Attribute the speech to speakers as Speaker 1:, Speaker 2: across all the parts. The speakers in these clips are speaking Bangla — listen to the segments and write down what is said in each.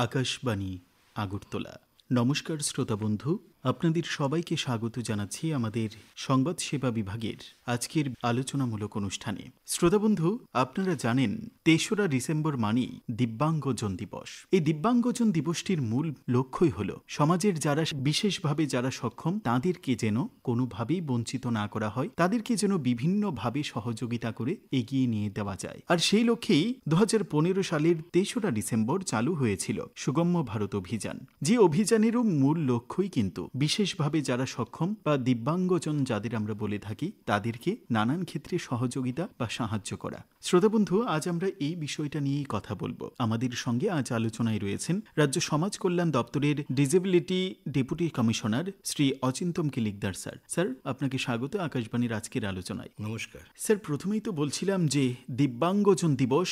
Speaker 1: আকাশবাণী আগরতলা। নমস্কার শ্রোতা বন্ধু, আপনাদের সবাইকে স্বাগত জানাচ্ছি আমাদের সংবাদ সেবা বিভাগের আজকের আলোচনামূলক অনুষ্ঠানে। শ্রোতা বন্ধু, আপনারা জানেন ৩রা ডিসেম্বর মানেই দিব্যাঙ্গজন দিবস। এই দিব্যাঙ্গজন দিবসটির মূল লক্ষ্যই হল সমাজের যারা বিশেষভাবে যারা সক্ষম তাদেরকে যেন কোনোভাবেই বঞ্চিত না করা হয়, তাদেরকে যেন বিভিন্নভাবে সহযোগিতা করে এগিয়ে নিয়ে দেওয়া যায়। আর সেই লক্ষ্যেই ২০১৫ সালের ৩রা ডিসেম্বর চালু হয়েছিল সুগম্য ভারত অভিযান। যে অভিযানেরও মূল লক্ষ্যই কিন্তু বিশেষভাবে যারা সক্ষম বা দিব্যাঙ্গজন যাদের আমরা বলে থাকি তাদেরকে নানান ক্ষেত্রে সহযোগিতা বা সাহায্য করা। শ্রোতা বন্ধু, আজ আমরা এই বিষয়টা নিয়েই কথা বলবো। আমাদের সঙ্গে আজ আলোচনায় রয়েছেন রাজ্য সমাজ কল্যাণ দপ্তরের disability deputy commissioner Shri Achintam Kilikdar sir. Sir, আপনাকে স্বাগত আকাশবাণীর আজকের আলোচনায়।
Speaker 2: নমস্কার
Speaker 1: স্যার, প্রথমেই তো বলছিলাম যে দিব্যাঙ্গজন দিবস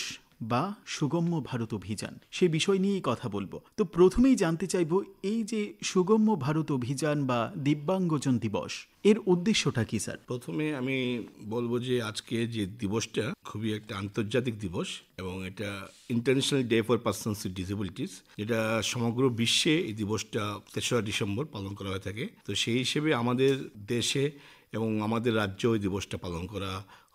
Speaker 1: বা সুগম্য ভারত অভিযান, সে বিষয় নিয়েই কথা বলবো। তো প্রথমেই জানতে চাইবো, এই যে সুগম্য ভারত অভিযান বা দিব্যাঙ্গজন দিবস, এর উদ্দেশ্যটা কি স্যার?
Speaker 2: প্রথমে আমি বলবো যে আজকে যে দিবসটা খুবই একটা আন্তর্জাতিক দিবস এবং এটা international day for persons with disabilities, যেটা সমগ্র বিশ্বে এই দিবসটা ৩রা ডিসেম্বর পালন করা হয়ে থাকে। তো সেই হিসেবে আমাদের দেশে এবং আমাদের রাজ্যে ওই দিবসটা পালন করা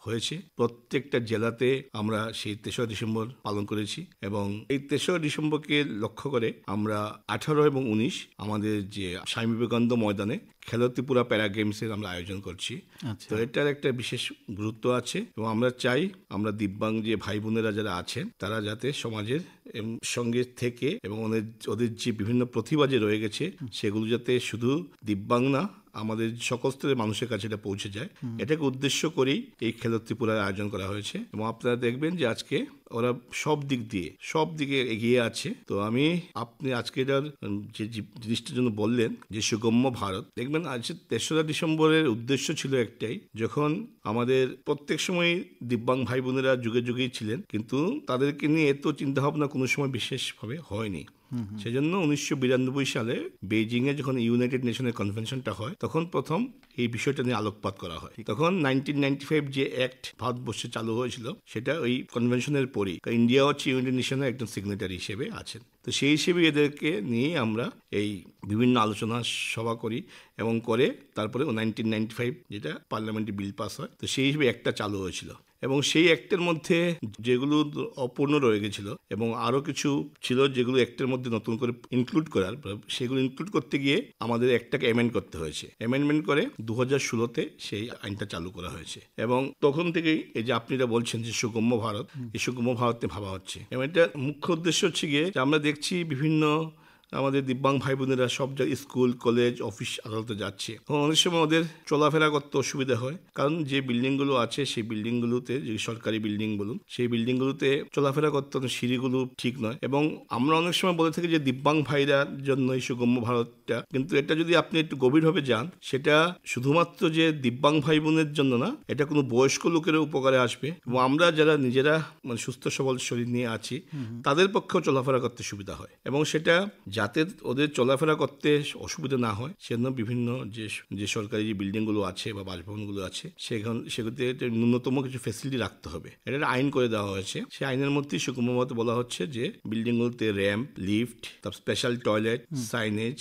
Speaker 2: হয়েছে। প্রত্যেকটা জেলাতে আমরা সেই ৩রা ডিসেম্বর পালন করেছি এবং এই ৩রা ডিসেম্বরকে লক্ষ্য করে আমরা ১৮ এবং ১৯ আমাদের যে স্বামী বিবেকানন্দ ময়দানে খেলো ত্রিপুরা প্যারা গেমসের আমরা আয়োজন করছি। তো এটার একটা বিশেষ গুরুত্ব আছে এবং আমরা চাই আমরা দিব্যাঙ্গ যে ভাই বোনেরা যারা আছেন তারা যাতে সমাজের সঙ্গে থেকে এবং ওদের যে বিভিন্ন প্রতিভা যে রয়ে গেছে সেগুলো যাতে শুধু দিব্যাঙ্গ না, আমাদের সকল স্তরের মানুষের কাছে এটা পৌঁছে যায়, এটাকে উদ্দেশ্য করেই এই খেলো ত্রিপুরার আয়োজন করা হয়েছে। এবং আপনারা দেখবেন যে আজকে ওরা সব দিকে এগিয়ে আছে। তো আপনি আজকে এটার যে জিনিসটার জন্য বললেন যে সুগম্য ভারত, দেখবেন আজ ৩রা ডিসেম্বরের উদ্দেশ্য ছিল একটাই, যখন আমাদের প্রত্যেক সময় দিব্যাঙ্গ ভাই বোনেরা যুগে যুগেই ছিলেন, কিন্তু তাদেরকে নিয়ে এত চিন্তাভাবনা কোনো সময় বিশেষভাবে হয়নি। সেজন্য ১৯৯২ সালে বেইজিংয়ে যখন ইউনাইটেড নেশনের কনভেনশনটা হয়, তখন প্রথম এই বিষয়টা নিয়ে আলোকপাত করা হয়। তখন ১৯৯৫ যে অ্যাক্ট ভারতবর্ষে চালু হয়েছিল, সেটা ওই কনভেনশনের পরই। ইন্ডিয়া হচ্ছে ইউনাইটেড নেশনের একজন সিগনেটারি হিসেবে আছেন। তো সেই হিসেবে এদেরকে নিয়ে আমরা এই বিভিন্ন আলোচনা সভা করি এবং করে তারপরে ১৯৯৫ যেটা পার্লামেন্টে বিল পাস হয়, তো সেই হিসেবে একটা চালু হয়েছিল। এবং সেই অ্যাক্টের মধ্যে যেগুলো অপূর্ণ রয়ে গেছিল এবং আরও কিছু ছিল যেগুলো অ্যাক্টের মধ্যে নতুন করে ইনক্লুড করার, সেগুলো ইনক্লুড করতে গিয়ে আমাদের একটাকে অ্যামেন্ড করতে হয়েছে। অ্যামেন্ডমেন্ট করে ২০১৬-তে সেই আইনটা চালু করা হয়েছে এবং তখন থেকেই এই যে আপনি বলছেন যে সুগম্য ভারত, এই সুগম্য ভারতে ভাবা হচ্ছে। এবং এটা মুখ্য উদ্দেশ্য হচ্ছে গিয়ে যে আমরা দেখছি বিভিন্ন আমাদের দিব্যাঙ্গ ভাই বোনেরা সব জায়গায় স্কুল, কলেজ, অফিস, আদালতে যাচ্ছে। অনেক সময় ওদের চলাফেরা করতে অসুবিধা হয়, কারণ যে বিল্ডিংগুলো আছে সেই বিল্ডিংগুলোতে, যে সরকারি বিল্ডিং বলুন, সেই বিল্ডিংগুলোতে চলাফেরা করতে সিঁড়িগুলো ঠিক নয়। এবং আমরা অনেক সময় বলে থাকি যে দিব্যাঙ্গ ভাইরার জন্য এই সুগম্য ভারতটা, কিন্তু এটা যদি আপনি একটু গভীরভাবে যান, সেটা শুধুমাত্র যে দিব্যাঙ্গ ভাই বোনের জন্য না, এটা কোনো বয়স্ক লোকেরও উপকারে আসবে এবং আমরা যারা নিজেরা সুস্থ সবল শরীর নিয়ে আছি তাদের পক্ষেও চলাফেরা করতে সুবিধা হয়। এবং সেটা যাতে ওদের চলাফেরা করতে অসুবিধা না হয় সেজন্য বিভিন্ন যে সরকারি যে বিল্ডিংগুলো আছে বা বাসভবনগুলো আছে সেগুলোতে ন্যূনতম কিছু ফেসিলিটি রাখতে হবে। এটা আইন করে দেওয়া হয়েছে। সেই আইনের মধ্যেই সুগম্য মতে বলা হচ্ছে যে বিল্ডিংগুলোতে র্যাম্প, লিফট, তার স্পেশাল টয়লেট, সাইনেজ,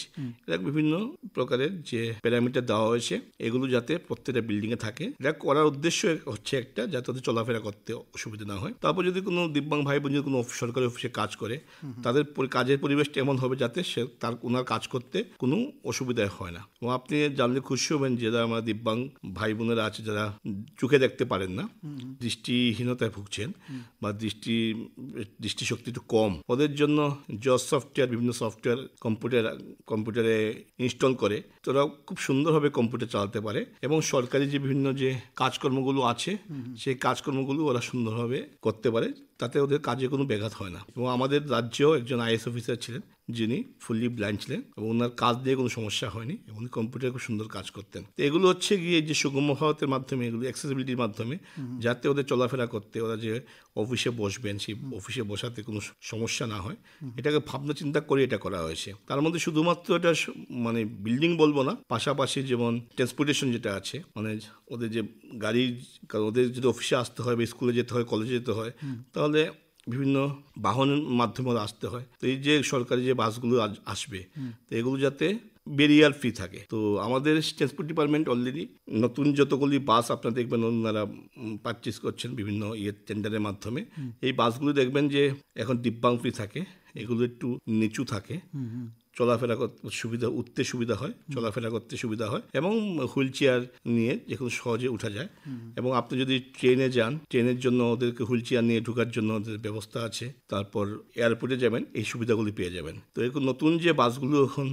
Speaker 2: এরকম বিভিন্ন প্রকারের যে প্যারামিটার দেওয়া হয়েছে, এগুলো যাতে প্রত্যেকটা বিল্ডিংয়ে থাকে। এটা করার উদ্দেশ্য হচ্ছে একটা, যাতে ওদের চলাফেরা করতে অসুবিধা না হয়। তারপর যদি কোনো দিব্যাঙ্গ ভাই বোন যদি কোনো সরকারি অফিসে কাজ করে, তাদের কাজের পরিবেশটা এমন হবে যাতে ওনার কাজ করতে কোনো অসুবিধা হয় না। এবং আপনি জানলে খুশি হবেন যারা আমার দিব্যাঙ্গ ভাই বোনেরা আছে, যারা চোখে দেখতে পারেন না, দৃষ্টিহীনতায় ভুগছেন বা দৃষ্টিশক্তি একটু কম, ওদের জন্য জজ সফটওয়্যার, বিভিন্ন সফটওয়্যার কম্পিউটারে ইনস্টল করে তোরা খুব সুন্দরভাবে কম্পিউটার চালাতে পারে এবং সরকারি যে বিভিন্ন যে কাজকর্মগুলো আছে সেই কাজকর্মগুলো ওরা সুন্দরভাবে করতে পারে, তাতে ওদের কাজে কোনো ব্যাঘাত হয় না। এবং আমাদের রাজ্যেও একজন আইএস অফিসার ছিলেন যিনি ফুললি ব্লাইন্ড ছিলেন এবং ওনার কাজ দিয়ে কোনো সমস্যা হয়নি এবং কম্পিউটারে খুব সুন্দর কাজ করতেন। তো এগুলো হচ্ছে গিয়ে যে সুগম্য ভারতের মাধ্যমে, এগুলো অ্যাক্সেসিবিলিটির মাধ্যমে, যাতে ওদের চলাফেরা করতে, ওরা যে অফিসে বসবেন সেই অফিসে বসাতে কোনো সমস্যা না হয়, এটাকে ভাবনা চিন্তা করে এটা করা হয়েছে। তার মধ্যে শুধুমাত্র এটা বিল্ডিং বলবো না, পাশাপাশি যেমন ট্রান্সপোর্টেশন যেটা আছে, ওদের যে গাড়ি, ওদের যদি অফিসে আসতে হয় বা স্কুলে যেতে হয়, কলেজে যেতে হয়, তাহলে বিভিন্ন বাহনের মাধ্যমে ওরা আসতে হয়। তো এই যে সরকারি যে বাসগুলো আসবে, তো এগুলো যাতে ব্যারিয়ার ফ্রি থাকে। তো আমাদের ট্রান্সপোর্ট ডিপার্টমেন্ট অলরেডি নতুন যতগুলি বাস আপনারা দেখবেন ওনারা পারচেস করছেন বিভিন্ন টেন্ডারের মাধ্যমে। এই বাসগুলো দেখবেন যে এখন দিব্যাং ফ্রি থাকে, এগুলো একটু নিচু থাকে, চলাফেরা করতে সুবিধা, উঠতে সুবিধা হয়, চলাফেরা করতে সুবিধা হয়, এবং হুইল চেয়ার নিয়ে যেখানে সহজে উঠা যায়। এবং আপনি যদি ট্রেনে যান, ট্রেনের জন্য ওদেরকে হুইল চেয়ার নিয়ে ঢোকার জন্য ওদের ব্যবস্থা আছে। তারপর এয়ারপোর্টে যাবেন, এই সুবিধাগুলি পেয়ে যাবেন। তো এরকম নতুন যে বাসগুলো এখন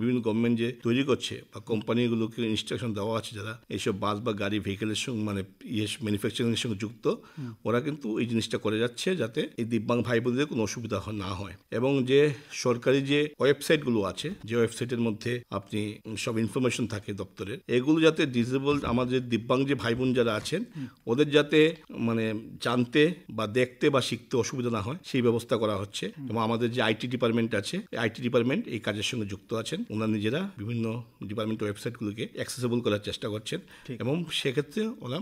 Speaker 2: বিভিন্ন গভর্নমেন্ট যে তৈরি করছে বা কোম্পানিগুলোকে ইনস্ট্রাকশন দেওয়া আছে, যারা এইসব বাস বা গাড়ি ভেহিকেলের সঙ্গে মানে ম্যানুফ্যাকচারিংয়ের সঙ্গে যুক্ত, ওরা কিন্তু এই জিনিসটা করে যাচ্ছে যাতে এই দিব্যাং ভাই বোনদের কোনো অসুবিধা না হয়। এবং যে সরকারি যে ওয়েবসাইটগুলো আছে, যে ওয়েবসাইটের মধ্যে আপনি সব ইনফরমেশন থাকে দপ্তরের, এগুলো যাতে ডিসেবল আমাদের দিব্যাং যে ভাই বোন যারা আছেন ওদের যাতে মানে জানতে বা দেখতে বা শিখতে অসুবিধা না হয়, সেই ব্যবস্থা করা হচ্ছে। এবং আমাদের যে আইটি ডিপার্টমেন্ট আছে, আইটি ডিপার্টমেন্ট এই কাজের সঙ্গে যুক্ত আছেন। ওনারা নিজেরা বিভিন্ন ডিপার্টমেন্ট ওয়েবসাইটগুলোকে অ্যাক্সেসেবল করার চেষ্টা করছেন, এবং সেক্ষেত্রে ওরা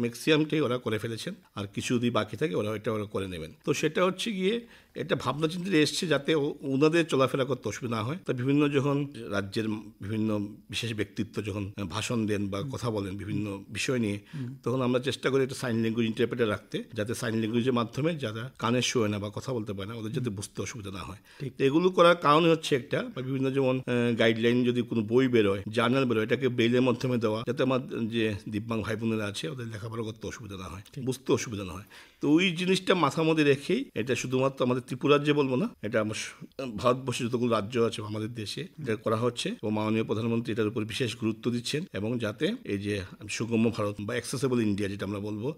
Speaker 2: ম্যাক্সিমামটাই ওরা করে ফেলেছেন। আর কিছু যদি বাকি থাকে ওরা করে নেবেন। তো সেটা হচ্ছে গিয়ে এটা ভাবনা চিন্তা এসছে যাতে ওনাদের চলাফেরা করতে অসুবিধা না হয়। তা বিভিন্ন যখন রাজ্যের বিভিন্ন বিশেষ ব্যক্তিত্ব যখন ভাষণ দেন বা কথা বলেন বিভিন্ন বিষয় নিয়ে, তখন আমরা চেষ্টা করি একটা সাইন ল্যাঙ্গুয়েজ ইন্টারপ্রেটার রাখতে, যাতে সাইন ল্যাঙ্গুয়েজের মাধ্যমে যারা কানে শোয় না বা কথা বলতে পারে না ওদের যাতে বুঝতে অসুবিধা না হয়। তো এগুলো করার কারণ হচ্ছে একটা, বা বিভিন্ন যেমন গাইডলাইন যদি কোনো বই বেরোয়, জার্নাল বেরোয়, এটাকে ব্রেইলের মাধ্যমে দেওয়া, যাতে আমার যে দিব্যাং ভাই বোনেরা আছে ওদের লেখাপড়া করতে অসুবিধা না হয়, বুঝতে অসুবিধা না হয়। তো ওই জিনিসটা মাথার মধ্যে রেখেই এটা শুধুমাত্র আমাদের ত্রিপুরা রাজ্যে বলবো না, এটা আমার ভারতবর্ষে যতগুলো রাজ্য আছে আমাদের দেশে এটা করা হচ্ছে। এবং মাননীয় প্রধানমন্ত্রী এটার উপর বিশেষ গুরুত্ব দিচ্ছেন, এবং যাতে এই যে সুগম্য ভারত বা অ্যাক্সেসেবল ইন্ডিয়া যেটা আমরা বলবো,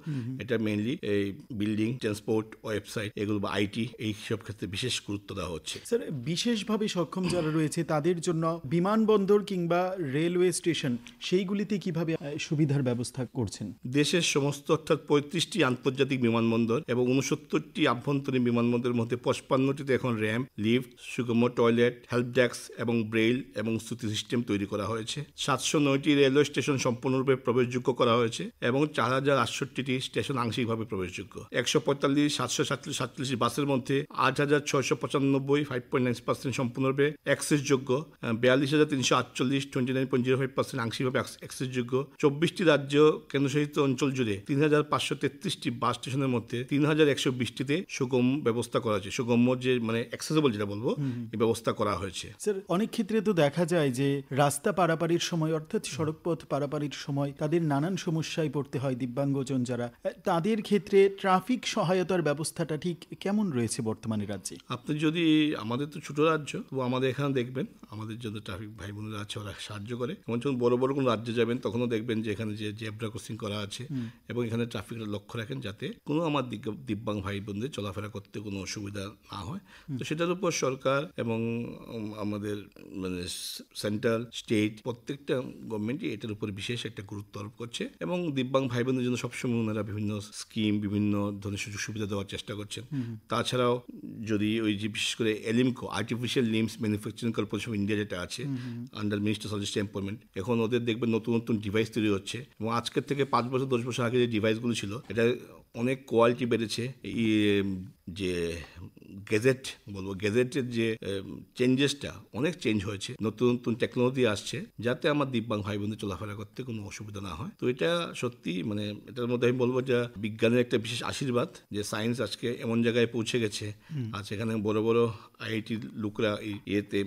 Speaker 2: এটা মেইনলি এই বিল্ডিং, ট্রান্সপোর্ট, ওয়েবসাইট এগুলো বা আইটি, এই সব ক্ষেত্রে বিশেষ গুরুত্ব দেওয়া হচ্ছে।
Speaker 1: স্যার, বিশেষভাবে সক্ষম যারা রয়েছে তাদের জন্য বিমানবন্দর কিংবা রেলওয়ে স্টেশন সেইগুলিতে কিভাবে সুবিধার ব্যবস্থা করছেন?
Speaker 2: দেশের সমস্ত অর্থাৎ 35টি আন্তর্জাতিক বিমানবন্দর এবং 69টি আভ্যন্তরীণ বিমানবন্দরের মধ্যে 55টিতে এখন ramp, lift, Sugamya toilet, help desk এবং ব্রেইল এবং শ্রুতি সিস্টেম তৈরি করা হয়েছে। 709টি রেলওয়ে স্টেশন সম্পূর্ণরূপে প্রবেশযোগ্য করা হয়েছে এবং 4068টি স্টেশন আংশিকভাবে প্রবেশযোগ্য। 145 747 বাসের মধ্যে 8695 5.9% সম্পূর্ণরূপে অ্যাক্সেসযোগ্য, 42,348 29.05% আংশিকভাবে অ্যাক্সেসযোগ্য। 24টি রাজ্য কেন্দ্রশাসিত অঞ্চল জুড়ে 3533টি বাস স্টেশনের মধ্যে 3120টিতে সুগম ব্যবস্থা করা হয়েছে। সুগম্য যে মানে অ্যাক্সেসেবল যেটা বলবো, এই ব্যবস্থা করা হয়েছে।
Speaker 1: স্যার, অনেক ক্ষেত্রে তো দেখা যায় যে রাস্তা পারাপারের সময় অর্থাৎ সড়কপথ পারাপারের সময় তাদের নানান সমস্যায় পড়তে হয় দিব্যাঙ্গজন যারা, তাদের ক্ষেত্রে ট্রাফিক সহায়তার ব্যবস্থাটা ঠিক কেমন রয়েছে বর্তমানে রাজ্যে?
Speaker 2: আপনি যদি, আমাদের তো ছোট রাজ্য, তো আমাদের এখানে দেখবেন আমাদের জন্য ট্রাফিক ভাই বোনেরা আছে, ওরা সাহায্য করে। এবং যখন বড় বড় কোনো রাজ্যে যাবেন তখনও দেখবেন যে এখানে যে জেব্রা ক্রসিং করা আছে এবং এখানে ট্রাফিকের লক্ষ্য রাখেন যাতে কোনো আমার দিব্যাং ভাই বোনদের চলাফেরা করতে কোনো অসুবিধা না হয়। তো সেটার উপর সরকার এবং আমাদের মানে সেন্ট্রাল, স্টেট প্রত্যেকটা গভর্নমেন্টই এটার উপর বিশেষ একটা গুরুত্ব আরোপ করছে, এবং দিব্যাং ভাই বোনদের জন্য সবসময় ওনারা বিভিন্ন স্কিম, বিভিন্ন ধরনের সুযোগ সুবিধা দেওয়ার চেষ্টা করছেন। তাছাড়াও যদি ওই যে বিশেষ করে ALIMCO, artificial limbs manufacturing corporation of India যেটা আছে আন্ডার মিনিস্টার সাজেস্ট এমপ্লয়মেন্ট, এখন ওদের দেখবেন নতুন নতুন ডিভাইস তৈরি হচ্ছে, এবং আজকের থেকে 5 বছর 10 বছর আগে যে ডিভাইসগুলো ছিল এটা অনেক কোয়ালিটি বেড়েছে। এই যে গেজেট বলবো, গেজেটের যে চেঞ্জেসটা অনেক চেঞ্জ হয়েছে, নতুন নতুন টেকনোলজি আসছে যাতে আমার দিব্যাং ভাই বোনদের চলাফেরা করতে কোনো অসুবিধা না হয়। তো এটা সত্যি মানে এটার মধ্যে আমি বলবো যে বিজ্ঞানের একটা বিশেষ আশীর্বাদ যে সায়েন্স আজকে এমন জায়গায় পৌঁছে গেছে। আর সেখানে বড় বড় আইআইটি লোকরা ইয়েতে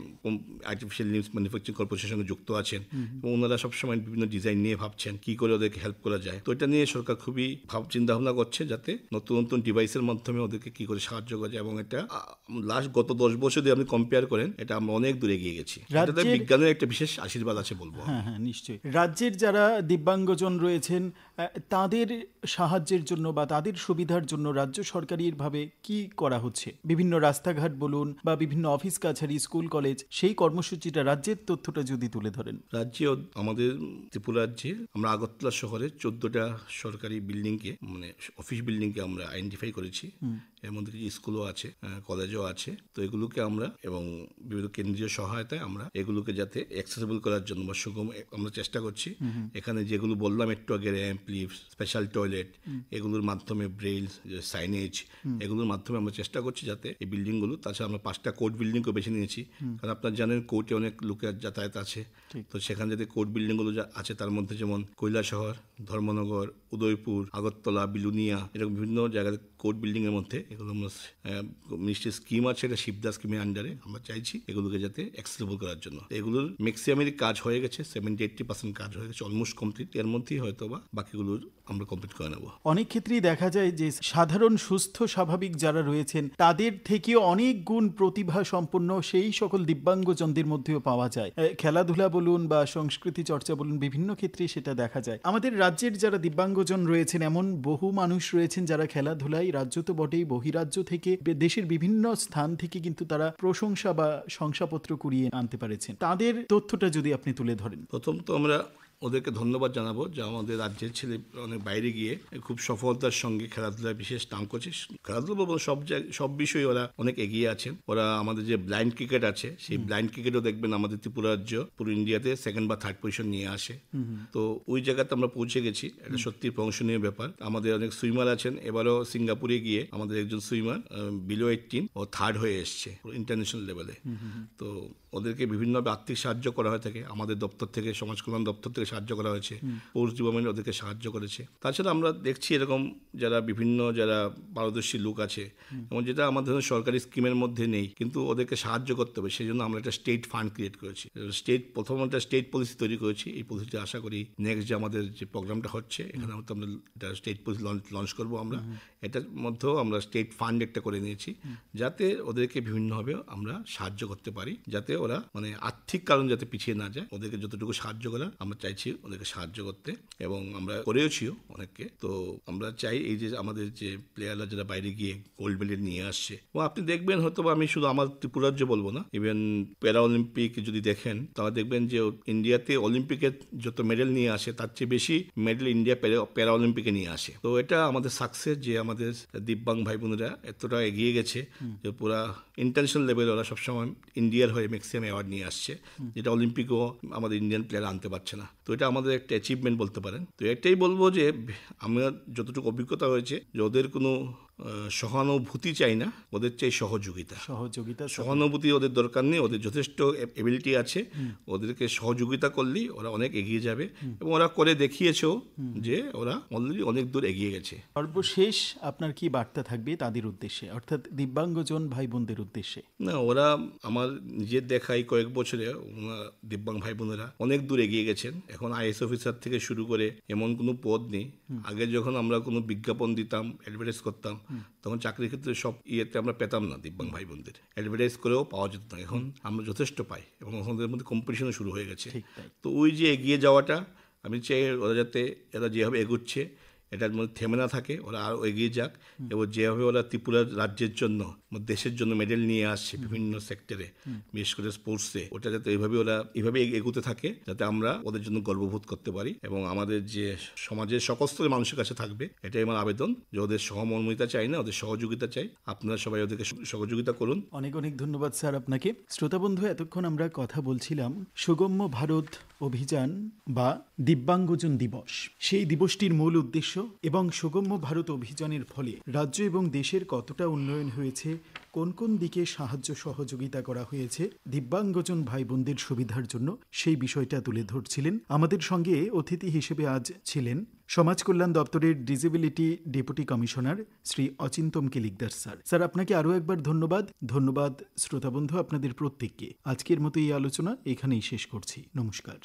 Speaker 2: আর্টিফিশিয়াল লিম্বস ম্যানুফ্যাকচারিং কর্পোরেশনের সঙ্গে যুক্ত আছেন, এবং ওনারা সবসময় বিভিন্ন ডিজাইন নিয়ে ভাবছেন কি করে ওদেরকে হেল্প করা যায়। তো এটা নিয়ে সরকার খুবই চিন্তা ভাবনা করছে যাতে নতুন নতুন ডিভাইসের মাধ্যমে ওদেরকে কি করে সাহায্য করা যায়। এবং এটা লাস্ট গত 10 বছর যদি আপনি কম্পেয়ার করেন, এটা আমরা অনেক দূরে এগিয়ে গেছি। এটাতে বিজ্ঞানের একটা বিশেষ আশীর্বাদ আছে বলবো।
Speaker 1: হ্যাঁ হ্যাঁ, নিশ্চয়ই। রাজ্যের যারা দিব্যাঙ্গজন রয়েছেন তাদের সাহায্যের জন্য বা তাদের সুবিধার জন্য রাজ্য সরকারিভাবে কি করা হচ্ছে? বিভিন্ন রাস্তাঘাট বলুন বা বিভিন্ন অফিস কাছারি, স্কুল কলেজ, সেই কর্মসূচিটা রাজ্যের তথ্যটা যদি তুলে ধরেন।
Speaker 2: রাজ্যে আমাদের ত্রিপুরা রাজ্যে আমরা আগরতলা শহরে 14টা সরকারি বিল্ডিংকে মানে অফিস বিল্ডিংকে আমরা আইডেন্টিফাই করেছি, এর মধ্যে কিছু স্কুলও আছে, কলেজও আছে। তো এগুলোকে আমরা এবং বিভিন্ন কেন্দ্রীয় সহায়তায় আমরা এগুলোকে যাতে অ্যাক্সেসিবল করার জন্য বা সুগম আমরা চেষ্টা করছি। এখানে যেগুলো বললাম একটু আগে, র্যাম্প, লিফট, স্পেশাল টয়লেট, এগুলোর মাধ্যমে ব্রেইল, সাইনেজ, এগুলোর মাধ্যমে আমরা চেষ্টা করছি যাতে এই বিল্ডিংগুলো, তাছাড়া আমরা 5টা কোর্ট বিল্ডিংকেও বেছে নিয়েছি, কারণ আপনারা জানেন কোর্টে অনেক লোকের যাতায়াত আছে। তো সেখানে যাতে কোর্ট বিল্ডিংগুলো আছে তার মধ্যে যেমন কৈলাসহর, ধর্মনগর, উদয়পুর, আগরতলা, বিলুনিয়া, এরকম বিভিন্ন জায়গায় কোর্ট বিল্ডিং এর মধ্যে এগুলো আমরা মিনিস্ট্রির স্কিম আছে, এটা শিবদাস স্কিমের আন্ডারে আমরা চাইছি এগুলোকে যাতে অ্যাক্সেসিবল করার জন্য। এগুলোর ম্যাক্সিমামেরই কাজ হয়ে গেছে, 70-80% কাজ হয়ে গেছে, অলমোস্ট কমপ্লিট। এর মধ্যেই হয়তো বা বাকিগুলোর আমরা কমপ্লিট করে নেব।
Speaker 1: অনেক ক্ষেত্রেই দেখা যায় যে সাধারণ সুস্থ স্বাভাবিক যারা রয়েছেন তাদের থেকেও অনেক গুণ প্রতিভা সম্পন্ন সেই সকল দিব্যাঙ্গজনদের মধ্যেও পাওয়া যায়। খেলাধুলা বলুন বা সংস্কৃতি চর্চা বলুন, বিভিন্ন ক্ষেত্রে সেটা দেখা যায়। আমাদের রাজ্যের যারা দিব্যাঙ্গজন রয়েছেন, এমন বহু মানুষ রয়েছেন যারা খেলাধুলায় রাজ্য তো বটেই, বহিরাজ্য থেকে দেশের বিভিন্ন স্থান থেকে কিন্তু তারা প্রশংসা বা শংসাপত্র কুড়িয়ে আনতে পারেছেন। তাদের তথ্যটা যদি আপনি তুলে ধরেন।
Speaker 2: প্রথম তো আমরা ওদেরকে ধন্যবাদ জানাবো যে আমাদের রাজ্যের ছেলে অনেক বাইরে গিয়ে খুব সফলতার সঙ্গে খেলাধুলায় বিশেষ নাম করছে। খেলাধুলা বলবো সব বিষয়ে ওরা অনেক এগিয়ে আছেন। ওরা আমাদের যে ব্লাইন্ড ক্রিকেট আছে, সেই ব্লাইন্ড ক্রিকেটও দেখবেন আমাদের ত্রিপুরা রাজ্য পুরো ইন্ডিয়াতে 2nd বা 3rd পজিশন নিয়ে আসে। তো ওই জায়গাতে আমরা পৌঁছে গেছি, এটা সত্যি প্রশংসনীয় ব্যাপার। আমাদের অনেক সুইমার আছেন, এবারও সিঙ্গাপুরে গিয়ে আমাদের একজন সুইমার বিলো 18 ও 3rd হয়ে এসছে ইন্টারন্যাশনাল লেভেলে। তো ওদেরকে বিভিন্নভাবে আর্থিক সাহায্য করা হয়ে থাকে, আমাদের দপ্তর থেকে, সমাজ কল্যাণ দপ্তর থেকে সাহায্য করা হয়েছে, স্পোর্টস ডিপার্টমেন্ট ওদেরকে সাহায্য করেছে। তাছাড়া আমরা দেখছি এরকম যারা যারা পারদর্শী লোক আছে, এবং যেটা আমাদের সরকারি স্কিমের মধ্যে নেই, কিন্তু ওদেরকে সাহায্য করতে হবে, সেই জন্য আমরা একটা স্টেট ফান্ড ক্রিয়েট করেছি। প্রথম একটা স্টেট পলিসি তৈরি করেছি। এই পলিসিতে আশা করি নেক্সট যে আমাদের যে প্রোগ্রামটা হচ্ছে, এখানে হয়তো আমরা স্টেট পলিসি লঞ্চ করবো আমরা। এটার মধ্যেও আমরা স্টেট ফান্ড একটা করে নিয়েছি, যাতে ওদেরকে বিভিন্নভাবে আমরা সাহায্য করতে পারি, যাতে ওরা আর্থিক কারণ যাতে পিছিয়ে না যায়। ওদেরকে যতটুকু সাহায্য করার আমরা চাইছি ওদেরকে সাহায্য করতে, এবং আমরা করেওছিও অনেককে। তো আমরা চাই এই যে আমাদের যে প্লেয়াররা যারা বাইরে গিয়ে গোল্ড মেডেল নিয়ে আসছে, এবং আপনি দেখবেন হয়তো আমি শুধু আমার ত্রিপুরা রাজ্য বলবো না, ইভেন প্যারা অলিম্পিক যদি দেখেন তাহলে দেখবেন যে ইন্ডিয়াতে অলিম্পিকের যত মেডেল নিয়ে আসে তার চেয়ে বেশি মেডেল ইন্ডিয়া প্যারা অলিম্পিকে নিয়ে আসে। তো এটা আমাদের সাকসেস যে আমাদের দিব্যাঙ্গ ভাই বোনেরা এতটা এগিয়ে গেছে যে পুরা ইন্টারন্যাশনাল লেভেলে ওরা সবসময় ইন্ডিয়ার হয়ে ম্যাক্সিমাম অ্যাওয়ার্ড নিয়ে আসছে, যেটা অলিম্পিকও আমাদের ইন্ডিয়ান প্লেয়ার আনতে পারছে না। তো এটা আমাদের একটা অ্যাচিভমেন্ট বলতে পারেন। তো এটাই বলবো যে আমরা যতটুকু অভিজ্ঞতা হয়েছে যে ওদের কোনো সহানুভূতি চাই না, ওদের চাই সহযোগিতা। সহানুভূতি ওদের দরকার নেই, ওদের যথেষ্ট এবিলিটি আছে, ওদেরকে সহযোগিতা করলেই ওরা অনেক এগিয়ে যাবে, এবং ওরা করে দেখিয়েছেও যে ওরা অলরেডি অনেক দূর এগিয়ে গেছে।
Speaker 1: সর্বশেষ আপনার কি বার্তা থাকবে তাদের উদ্দেশ্যে, অর্থাৎ দিব্যাঙ্গজন ভাই বোনদের উদ্দেশ্যে?
Speaker 2: না, ওরা আমার নিজের দেখা এই কয়েক বছরে দিব্যাঙ্গ ভাই বোনেরা অনেক দূর এগিয়ে গেছেন। এখন আইএস অফিসার থেকে শুরু করে এমন কোনো পদ নেই। আগে যখন আমরা কোনো বিজ্ঞাপন দিতাম, অ্যাডভার্টাইজ করতাম, তখন চাকরির ক্ষেত্রে সব ইয়েতে আমরা পেতাম না দিব্যাঙ্গ ভাই বোনদের, অ্যাডভার্টাইজ করেও পাওয়া যেত না। এখন আমরা যথেষ্ট পাই, এবং ওদের মধ্যে কম্পিটিশনও শুরু হয়ে গেছে। তো ওই যে এগিয়ে যাওয়াটা, আমি চাই ওরা যাতে এরা যেভাবে এগোচ্ছে এটার মধ্যে থেমে না থাকে, ওরা আরও এগিয়ে যাক, এবং যেভাবে ওরা ত্রিপুরা রাজ্যের জন্য, দেশের জন্য মেডেল নিয়ে আসছে বিভিন্ন সেক্টরে, বিশেষ করে স্পোর্টসে, ওটা যাতে এইভাবে এগোতে থাকে, যাতে আমরা ওদের জন্য গর্ববোধ করতে পারি, এবং আমাদের যে সমাজের সকল স্তরের মানুষের কাছে থাকবে। এটাই আমার আবেদন যে ওদের সহমর্মিতা চাই না, ওদের সহযোগিতা চাই। আপনারা সবাই ওদেরকে সহযোগিতা করুন।
Speaker 1: অনেক অনেক ধন্যবাদ স্যার আপনাকে। শ্রোতা বন্ধু, এতক্ষণ আমরা কথা বলছিলাম সুগম্য ভারত অভিযান বা দিব্যাঙ্গজন দিবস, সেই দিবসটির মূল উদ্দেশ্য এবং সুগম্য ভারত অভিযানের ফলে রাজ্য এবং দেশের কতটা উন্নয়ন হয়েছে, কোন কোন দিকে সাহায্য সহযোগিতা করা হয়েছে দিব্যাঙ্গজন ভাই বোনদের সুবিধার জন্য, সেই বিষয়টা তুলে ধরছিলেন। আমাদের সঙ্গে অতিথি হিসেবে আজ ছিলেন সমাজ কল্যাণ দপ্তরের disability deputy commissioner Shri Achintam Kilikdar sir. Sir, আপনাকে আরও একবার ধন্যবাদ। ধন্যবাদ শ্রোতা বন্ধু আপনাদের প্রত্যেককে। আজকের মতো এই আলোচনা এখানেই শেষ করছি। নমস্কার।